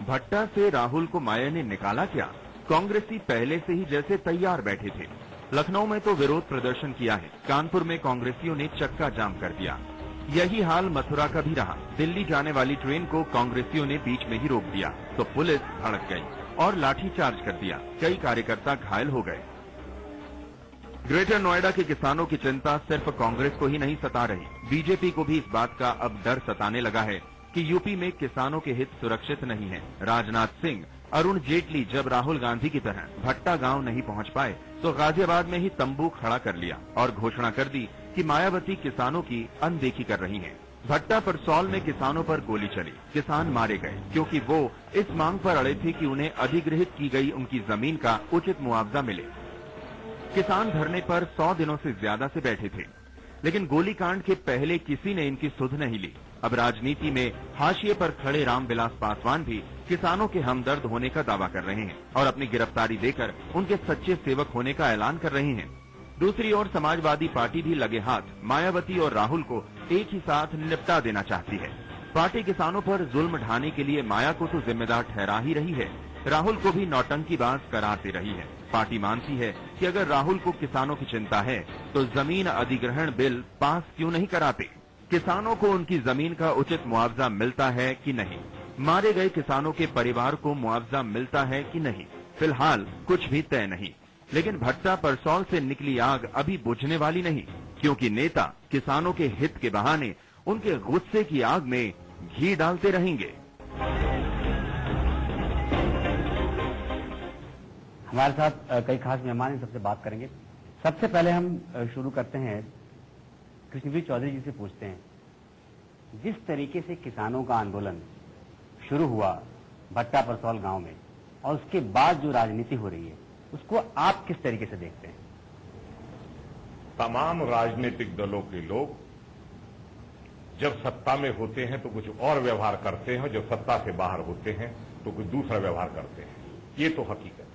भट्टा से राहुल को माया ने निकाला क्या? कांग्रेसी पहले से ही जैसे तैयार बैठे थे। लखनऊ में तो विरोध प्रदर्शन किया है, कानपुर में कांग्रेसियों ने चक्का जाम कर दिया। यही हाल मथुरा का भी रहा। दिल्ली जाने वाली ट्रेन को कांग्रेसियों ने बीच में ही रोक दिया तो पुलिस भड़क गई और लाठीचार्ज कर दिया। कई कार्यकर्ता घायल हो गए। ग्रेटर नोएडा के किसानों की चिंता सिर्फ कांग्रेस को ही नहीं सता रही, बीजेपी को भी इस बात का अब डर सताने लगा है कि यूपी में किसानों के हित सुरक्षित नहीं है। राजनाथ सिंह, अरुण जेटली जब राहुल गांधी की तरह भट्टा गांव नहीं पहुंच पाए तो गाजियाबाद में ही तंबू खड़ा कर लिया और घोषणा कर दी कि मायावती किसानों की अनदेखी कर रही हैं। भट्टा परसौल में किसानों पर गोली चली, किसान मारे गए क्योंकि वो इस मांग पर अड़े थे कि उन्हें अधिग्रहित की गई उनकी जमीन का उचित मुआवजा मिले। किसान धरने पर 100 दिनों से ज्यादा से बैठे थे, लेकिन गोलीकांड के पहले किसी ने इनकी सुध नहीं ली। अब राजनीति में हाशिए पर खड़े रामविलास पासवान भी किसानों के हमदर्द होने का दावा कर रहे हैं और अपनी गिरफ्तारी देकर उनके सच्चे सेवक होने का ऐलान कर रहे हैं। दूसरी ओर समाजवादी पार्टी भी लगे हाथ मायावती और राहुल को एक ही साथ निपटा देना चाहती है। पार्टी किसानों पर जुल्म ढाने के लिए माया को तो जिम्मेदार ठहरा ही रही है, राहुल को भी नौटंकीबाज करार दे रही है। पार्टी मानती है कि अगर राहुल को किसानों की चिंता है तो जमीन अधिग्रहण बिल पास क्यों नहीं कराते? किसानों को उनकी जमीन का उचित मुआवजा मिलता है कि नहीं? मारे गए किसानों के परिवार को मुआवजा मिलता है कि नहीं? फिलहाल कुछ भी तय नहीं, लेकिन भट्टा परसौल से निकली आग अभी बुझने वाली नहीं, क्योंकि नेता किसानों के हित के बहाने उनके गुस्से की आग में घी डालते रहेंगे। हमारे साथ कई खास मेहमान इन सबसे बात करेंगे। सबसे पहले हम शुरू करते हैं, कृष्णवीर चौधरी जी से पूछते हैं, जिस तरीके से किसानों का आंदोलन शुरू हुआ भट्टा परसौल गांव में और उसके बाद जो राजनीति हो रही है, उसको आप किस तरीके से देखते हैं? तमाम राजनीतिक दलों के लोग जब सत्ता में होते हैं तो कुछ और व्यवहार करते हैं, जब सत्ता से बाहर होते हैं तो कुछ दूसरा व्यवहार करते हैं। ये तो हकीकत है।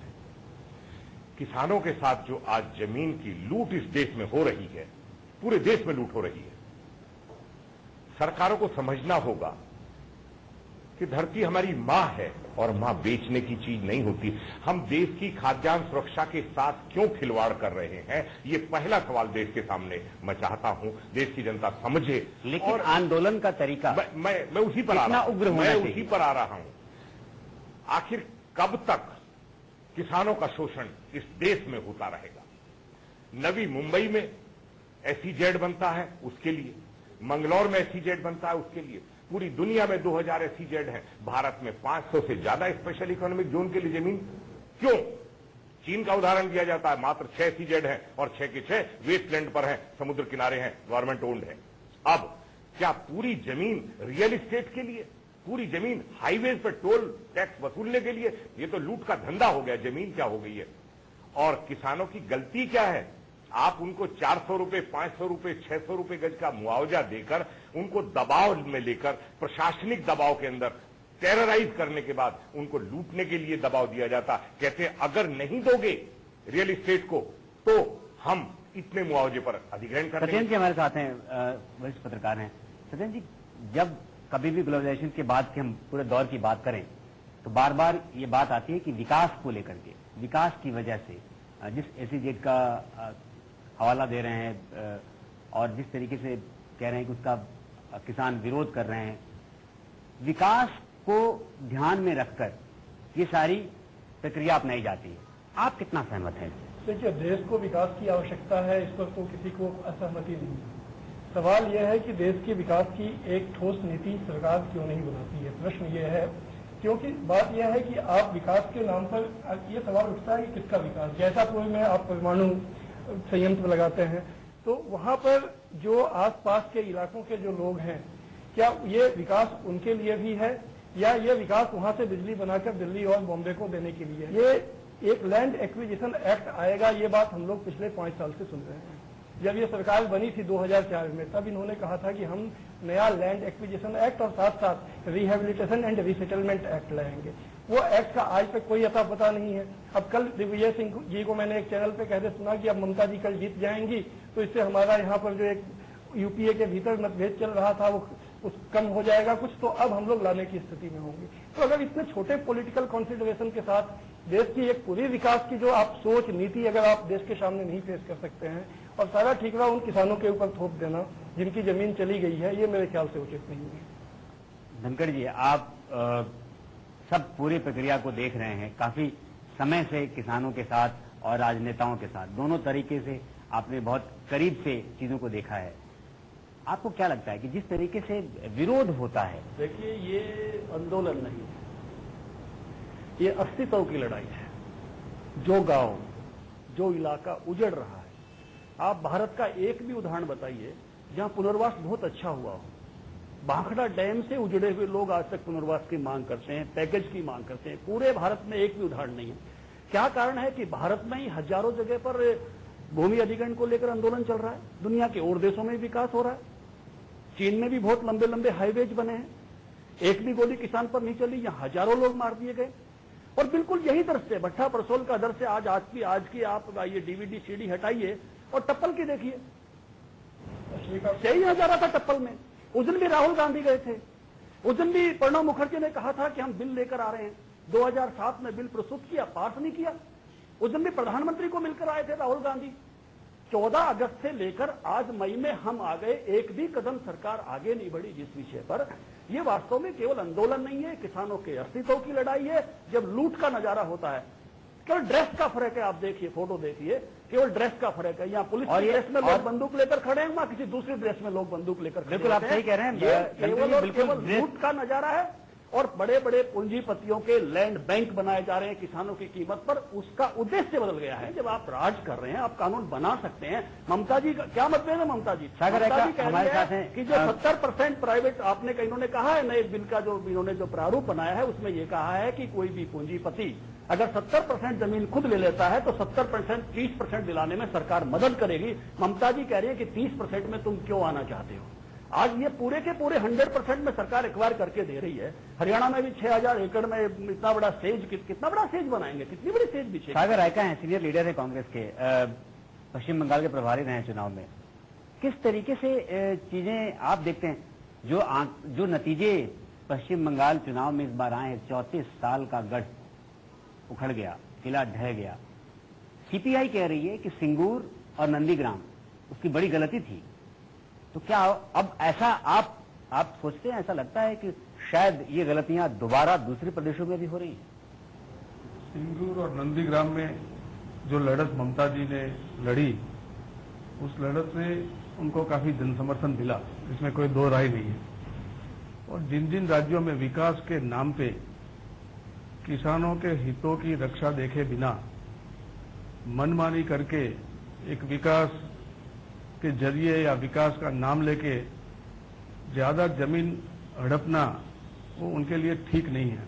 किसानों के साथ जो आज जमीन की लूट इस देश में हो रही है, पूरे देश में लूट हो रही है, सरकारों को समझना होगा कि धरती हमारी मां है और मां बेचने की चीज नहीं होती। हम देश की खाद्यान्न सुरक्षा के साथ क्यों खिलवाड़ कर रहे हैं, ये पहला सवाल देश के सामने मैं चाहता हूं देश की जनता समझे। लेकिन और आंदोलन का तरीका मैं उसी पर आ रहा हूं, मैं उसी पर आ रहा हूं। आखिर कब तक किसानों का शोषण इस देश में होता रहेगा? नवी मुंबई में एसईजेड बनता है उसके लिए, मंगलौर में एसईजेड बनता है उसके लिए, पूरी दुनिया में 2000 एसईजेड है, भारत में 500 से ज्यादा स्पेशल इकोनॉमिक जोन के लिए जमीन क्यों? चीन का उदाहरण दिया जाता है, मात्र 6 एसईजेड है और 6 के 6 वेस्टलैंड पर है, समुद्र किनारे हैं, गवर्नमेंट ओन्ड है। अब क्या पूरी जमीन रियल एस्टेट के लिए, पूरी जमीन हाईवेज पर टोल टैक्स वसूलने के लिए? ये तो लूट का धंधा हो गया। जमीन क्या हो गई है? और किसानों की गलती क्या है? आप उनको 400 रुपए, 500 रुपए, 600 रुपए गज का मुआवजा देकर उनको दबाव में लेकर प्रशासनिक दबाव के अंदर टेरराइज करने के बाद उनको लूटने के लिए दबाव दिया जाता। कहते अगर नहीं दोगे रियल एस्टेट को तो हम इतने मुआवजे पर अधिग्रहण करेंगे। सत्येंद्र जी हमारे साथ हैं, वरिष्ठ पत्रकार हैं। सत्येंद्र जी, जब कभी भी ग्लोबलाइजेशन के बाद के हम पूरे दौर की बात करें तो बार बार ये बात आती है कि विकास को लेकर के, विकास की वजह से जिस एसईजेड का हवाला दे रहे हैं और जिस तरीके से कह रहे हैं कि उसका किसान विरोध कर रहे हैं, विकास को ध्यान में रखकर ये सारी प्रक्रिया अपनाई जाती है। आप कितना सहमत हैं? देखिए, देश को विकास की आवश्यकता है, इस पर तो किसी को असहमति नहीं है। सवाल यह है कि देश के विकास की एक ठोस नीति सरकार क्यों नहीं बनाती है। प्रश्न यह है, क्योंकि बात यह है कि आप विकास के नाम पर यह सवाल उठता है कि किसका विकास। जैसा कोई में आप परमाणु संयंत्र लगाते हैं तो वहां पर जो आसपास के इलाकों के जो लोग हैं, क्या ये विकास उनके लिए भी है या ये विकास वहां से बिजली बनाकर दिल्ली और बॉम्बे को देने के लिए? ये एक लैंड एक्विजिशन एक्ट आएगा, ये बात हम लोग पिछले 5 साल से सुन रहे हैं। जब ये सरकार बनी थी 2004 में, तब इन्होंने कहा था कि हम नया लैंड एक्विजिशन एक्ट और साथ साथ रिहेबिलिटेशन एंड रीसेटलमेंट एक्ट लाएंगे। वो एक्ट का आज तक कोई अता पता नहीं है। अब कल दिग्विजय सिंह जी को मैंने एक चैनल पे कहते सुना कि अब ममता जी कल जीत जाएंगी, तो इससे हमारा यहाँ पर जो एक यूपीए के भीतर मतभेद चल रहा था कुछ कम हो जाएगा कुछ, तो अब हम लोग लाने की स्थिति में होंगे। तो अगर इतने छोटे पॉलिटिकल कॉन्सिडरेशन के साथ देश की एक पूरी विकास की जो आप सोच नीति अगर आप देश के सामने नहीं पेश कर सकते हैं और सारा ठीकरा उन किसानों के ऊपर थोप देना जिनकी जमीन चली गई है, ये मेरे ख्याल से उचित नहीं है। धनखड़ जी, आप सब पूरी प्रक्रिया को देख रहे हैं, काफी समय से किसानों के साथ और राजनेताओं के साथ दोनों तरीके से आपने बहुत करीब से चीजों को देखा है। आपको क्या लगता है कि जिस तरीके से विरोध होता है? देखिए, ये आंदोलन नहीं है, ये अस्तित्व की लड़ाई है। जो गांव, जो इलाका उजड़ रहा है, आप भारत का एक भी उदाहरण बताइए जहां पुनर्वास बहुत अच्छा हुआ हो। भाखड़ा डैम से उजड़े हुए लोग आज तक पुनर्वास की मांग करते हैं, पैकेज की मांग करते हैं। पूरे भारत में एक भी उदाहरण नहीं है। क्या कारण है कि भारत में ही हजारों जगह पर भूमि अधिग्रहण को लेकर आंदोलन चल रहा है। दुनिया के और देशों में विकास हो रहा है। चीन में भी बहुत लंबे लंबे हाईवेज बने हैं, एक भी गोली किसान पर नहीं चली, यहां हजारों लोग मार दिए गए। और बिल्कुल यही दर से, भट्टा परसोल का दर से आज की आप ये डीवीडी सीडी हटाइए और टप्पल की देखिए, 6,000 था टप्पल में। उस दिन भी राहुल गांधी गए थे, उस दिन भी प्रणब मुखर्जी ने कहा था कि हम बिल लेकर आ रहे हैं। 2007 में बिल प्रस्तुत किया, पास नहीं किया। उस दिन भी प्रधानमंत्री को मिलकर आए थे राहुल गांधी। 14 अगस्त से लेकर आज मई में हम आ गए, एक भी कदम सरकार आगे नहीं बढ़ी जिस विषय पर। ये वास्तव में केवल आंदोलन नहीं है, किसानों के अस्तित्व की लड़ाई है। जब लूट का नजारा होता है, केवल ड्रेस का फर्क है। आप देखिए, फोटो देखिए, केवल ड्रेस का फर्क है। यहाँ पुलिस की ड्रेस में लोग बंदूक लेकर खड़े हैं, वहां किसी दूसरी ड्रेस में लोग बंदूक लेकर खड़े हैं। बिल्कुल आप सही कह रहे हैं। केवल लूट का नजारा है और बड़े बड़े पूंजीपतियों के लैंड बैंक बनाए जा रहे हैं किसानों की कीमत पर। उसका उद्देश्य बदल गया है। जब आप राज कर रहे हैं, आप कानून बना सकते हैं। ममता जी का क्या मतभेद है? ममता जी हमारे साथ हैं कि जो 70% प्राइवेट, आपने इन्होंने कहा है नए बिल का जो इन्होंने जो प्रारूप बनाया है उसमें यह कहा है कि कोई भी पूंजीपति अगर 70% जमीन खुद ले लेता है तो 70% 30% दिलाने में सरकार मदद करेगी। ममता जी कह रही है कि 30% में तुम क्यों आना चाहते हो? आज ये पूरे के पूरे 100% में सरकार एक्वायर करके दे रही है। हरियाणा में भी 6,000 एकड़ में इतना बड़ा सेज, कितना बड़ा सेज बनाएंगे, कितनी बड़ी सेज बिछेगी। सागर रायका है, सीनियर लीडर है कांग्रेस के, पश्चिम बंगाल के प्रभारी रहे चुनाव में। किस तरीके से चीजें आप देखते हैं? जो नतीजे पश्चिम बंगाल चुनाव में इस बार आए हैं, 34 साल का गढ़ उखड़ गया, किला ढह गया। सीपीआई कह रही है कि सिंगूर और नंदीग्राम उसकी बड़ी गलती थी। तो क्या अब ऐसा आप सोचते हैं, ऐसा लगता है कि शायद ये गलतियां दोबारा दूसरे प्रदेशों में भी हो रही हैं? सिंगूर और नंदीग्राम में जो लड़त ममता जी ने लड़ी, उस लड़त से उनको काफी जनसमर्थन मिला, इसमें कोई दो राय नहीं है। और जिन जिन राज्यों में विकास के नाम पे किसानों के हितों की रक्षा देखे बिना मनमानी करके एक विकास के जरिए या विकास का नाम लेके ज्यादा जमीन हड़पना, वो उनके लिए ठीक नहीं है।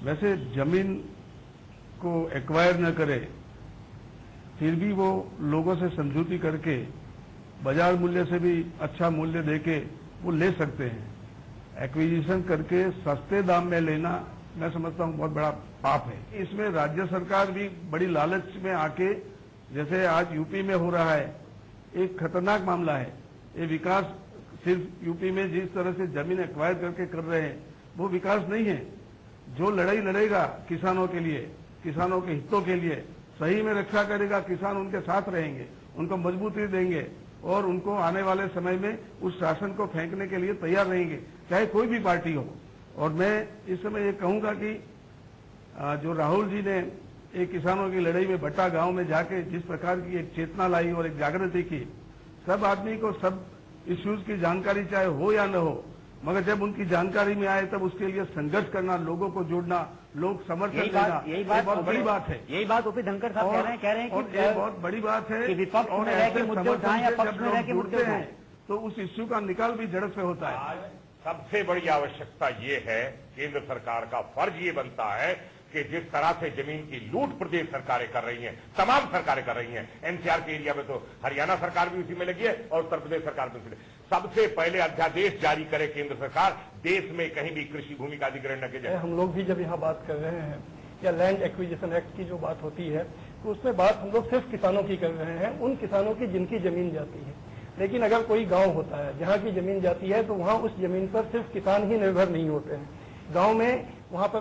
वैसे जमीन को एक्वायर न करे, फिर भी वो लोगों से समझौती करके बाजार मूल्य से भी अच्छा मूल्य देके वो ले सकते हैं। एक्विजिशन करके सस्ते दाम में लेना, मैं समझता हूं बहुत बड़ा पाप है। इसमें राज्य सरकार भी बड़ी लालच में आके, जैसे आज यूपी में हो रहा है, एक खतरनाक मामला है। ये विकास सिर्फ यूपी में जिस तरह से जमीन एक्वायर करके कर रहे हैं, वो विकास नहीं है। जो लड़ाई लड़ेगा किसानों के लिए, किसानों के हितों के लिए, सही में रक्षा करेगा, किसान उनके साथ रहेंगे, उनको मजबूती देंगे और उनको आने वाले समय में उस शासन को फेंकने के लिए तैयार रहेंगे, चाहे कोई भी पार्टी हो। और मैं इस समय ये कहूंगा कि जो राहुल जी ने एक किसानों की लड़ाई में भट्टा गांव में जाके जिस प्रकार की एक चेतना लाई और एक जागृति की, सब आदमी को सब इश्यूज की जानकारी चाहे हो या न हो, मगर जब उनकी जानकारी में आए तब उसके लिए संघर्ष करना, लोगों को जोड़ना, लोग समर्थन देना, यही बहुत बड़ी बात है। यही बात ओपी धनखड़ साहब कह रहे हैं कि ये बहुत बड़ी बात है। और ऐसे मुद्दे उठाएं या पक्ष में रह के मुद्दे उठाएं, तो उस इश्यू का निकाल भी झड़प से होता है। आज सबसे बड़ी आवश्यकता ये है, केंद्र सरकार का फर्ज ये बनता है कि जिस तरह से जमीन की लूट प्रदेश सरकारें कर रही हैं, तमाम सरकारें कर रही हैं, एनसीआर के एरिया में तो हरियाणा सरकार भी उसी में लगी है और उत्तर प्रदेश सरकार भी उसी में। सबसे पहले अध्यादेश जारी करे केंद्र सरकार, देश में कहीं भी कृषि भूमि का अधिग्रहण न किया जाए। हम लोग भी जब यहाँ बात कर रहे हैं या लैंड एक्विजिशन एक्ट की जो बात होती है, तो उसमें बात हम लोग सिर्फ किसानों की कर रहे हैं, उन किसानों की जिनकी जमीन जाती है। लेकिन अगर कोई गांव होता है जहां की जमीन जाती है तो वहां उस जमीन पर सिर्फ किसान ही निर्भर नहीं होते हैं। गांव में वहां पर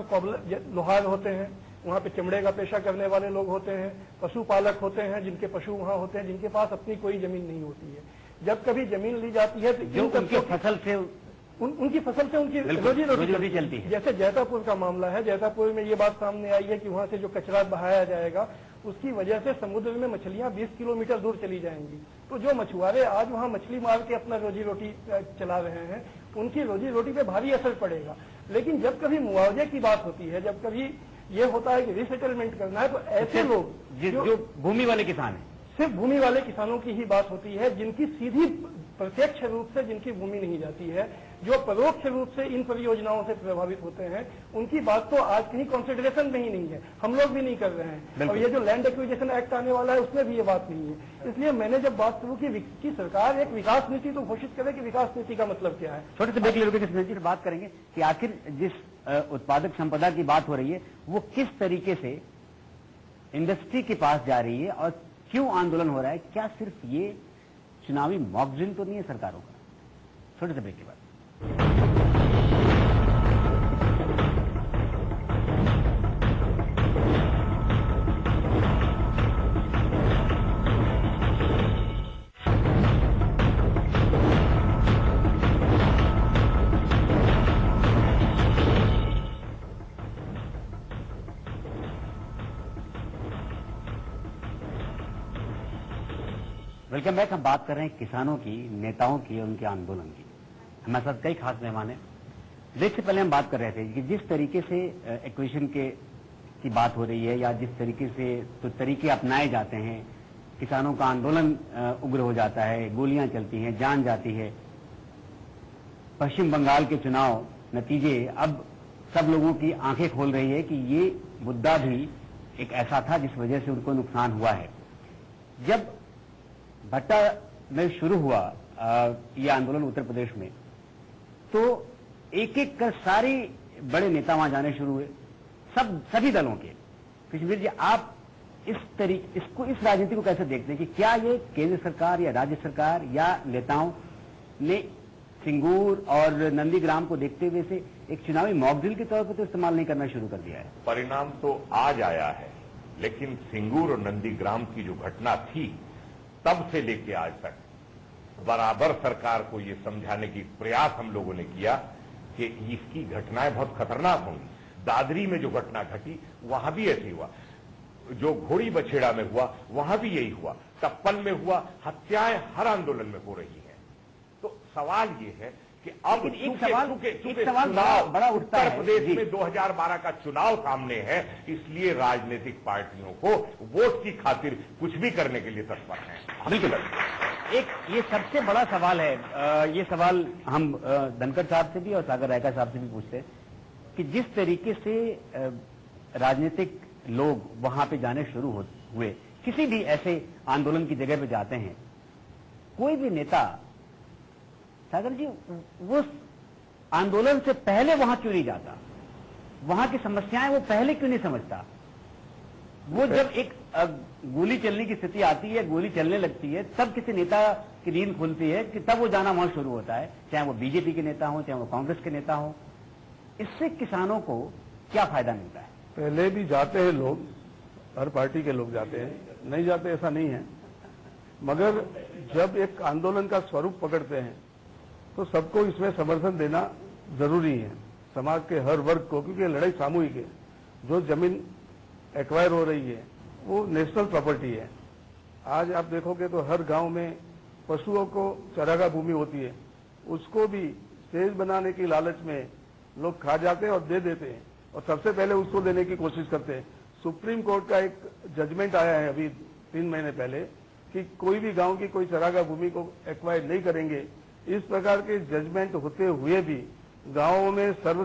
लोहार होते हैं, वहां पे चमड़े का पेशा करने वाले लोग होते हैं, पशुपालक होते हैं जिनके पशु वहां होते हैं, जिनके पास अपनी कोई जमीन नहीं होती है। जब कभी जमीन ली जाती है तो उनकी फसल से उनकी रोजी रोटी चलती है। जैसे जैतापुर का मामला है, जैतापुर में ये बात सामने आई है कि वहां से जो कचरा बहाया जाएगा उसकी वजह से समुद्र में मछलियां 20 किलोमीटर दूर चली जाएंगी। तो जो मछुआरे आज वहां मछली मार के अपना रोजी रोटी चला रहे हैं, उनकी रोजी रोटी पे भारी असर पड़ेगा। लेकिन जब कभी मुआवजे की बात होती है, जब कभी ये होता है कि रिसेटलमेंट करना है, तो ऐसे लोग जो भूमि वाले किसान हैं, सिर्फ भूमि वाले किसानों की ही बात होती है, जिनकी सीधी प्रत्यक्ष रूप से जिनकी भूमि नहीं जाती है, जो परोक्ष रूप से इन परियोजनाओं से प्रभावित होते हैं, उनकी बात तो आज कहीं कंसिडरेशन में ही नहीं है। हम लोग भी नहीं कर रहे हैं। और ये जो लैंड एक्विजिशन एक्ट आने वाला है उसमें भी ये बात नहीं है। इसलिए मैंने जब बात शुरू की सरकार एक विकास नीति तो घोषित करे कि विकास नीति का मतलब क्या है। छोटे से ब्रेक लेकर के बात करेंगे कि आखिर जिस उत्पादक संपदा की बात हो रही है वो किस तरीके से इंडस्ट्री के पास जा रही है और क्यों आंदोलन हो रहा है। क्या सिर्फ ये चुनावी मॉक ड्रिल तो नहीं है सरकारों का। छोटे से ब्रेक के बाद वेलकम बैक। हम बात कर रहे हैं किसानों की, नेताओं की और उनके आंदोलन की। हमारे साथ कई खास मेहमान हैं। ब्रेक से पहले हम बात कर रहे थे कि जिस तरीके से एक्विजिशन की बात हो रही है या जिस तरीके से तो तरीके अपनाए जाते हैं, किसानों का आंदोलन उग्र हो जाता है, गोलियां चलती हैं, जान जाती है। पश्चिम बंगाल के चुनाव नतीजे अब सब लोगों की आंखें खोल रही है कि ये मुद्दा भी एक ऐसा था जिस वजह से उनको नुकसान हुआ है। जब भट्टा में शुरू हुआ ये आंदोलन उत्तर प्रदेश में, तो एक एक कर सारे बड़े नेता वहां जाने शुरू हुए, सभी दलों के। कश्मीर जी, आप इस राजनीति को कैसे देखते हैं कि क्या ये केंद्र सरकार या राज्य सरकार या नेताओं ने सिंगूर और नंदीग्राम को देखते हुए से एक चुनावी मॉक ड्रिल के तौर पर तो इस्तेमाल नहीं करना शुरू कर दिया है? परिणाम तो आज आया है, लेकिन सिंगूर और नंदीग्राम की जो घटना थी तब से लेके आज तक बराबर सरकार को ये समझाने की प्रयास हम लोगों ने किया कि इसकी घटनाएं बहुत खतरनाक होंगी। दादरी में जो घटना घटी वहां भी ऐसे हुआ, जो घोड़ी बछेड़ा में हुआ वहां भी यही हुआ, टप्पन में हुआ, हत्याएं हर आंदोलन में हो रही हैं। तो सवाल ये है कि अब एक सवाल बड़ा उठता है। उत्तर प्रदेश में 2012 का चुनाव सामने है, इसलिए राजनीतिक पार्टियों को वोट की खातिर कुछ भी करने के लिए तत्पर हैं। बिल्कुल। एक ये सबसे बड़ा सवाल है। ये सवाल हम धनखड़ साहब से भी और सागर रायका साहब से भी पूछते हैं कि जिस तरीके से राजनीतिक लोग वहां पे जाने शुरू हुए, किसी भी ऐसे आंदोलन की जगह पे जाते हैं, कोई भी नेता, सागर जी, वो आंदोलन से पहले वहां क्यों नहीं जाता? वहां की समस्याएं वो पहले क्यों नहीं समझता? वो जब एक गोली चलने की स्थिति आती है, गोली चलने लगती है, तब किसी नेता की नींद खुलती है कि तब वो जाना वहां शुरू होता है, चाहे वो बीजेपी के नेता हो, चाहे वो कांग्रेस के नेता हो। इससे किसानों को क्या फायदा मिलता है? पहले भी जाते हैं लोग, हर पार्टी के लोग जाते हैं, नहीं जाते ऐसा नहीं है, मगर जब एक आंदोलन का स्वरूप पकड़ते हैं तो सबको इसमें समर्थन देना जरूरी है, समाज के हर वर्ग को, क्योंकि लड़ाई सामूहिक है। जो जमीन एक्वायर हो रही है वो नेशनल प्रॉपर्टी है। आज आप देखोगे तो हर गांव में पशुओं को चरागाह भूमि होती है, उसको भी स्टेज बनाने की लालच में लोग खा जाते हैं और दे देते हैं, और सबसे पहले उसको देने की कोशिश करते हैं। सुप्रीम कोर्ट का एक जजमेंट आया है अभी 3 महीने पहले कि कोई भी गांव की कोई चरागाह भूमि को एक्वायर नहीं करेंगे। इस प्रकार के जजमेंट होते हुए भी गांवों में सर्व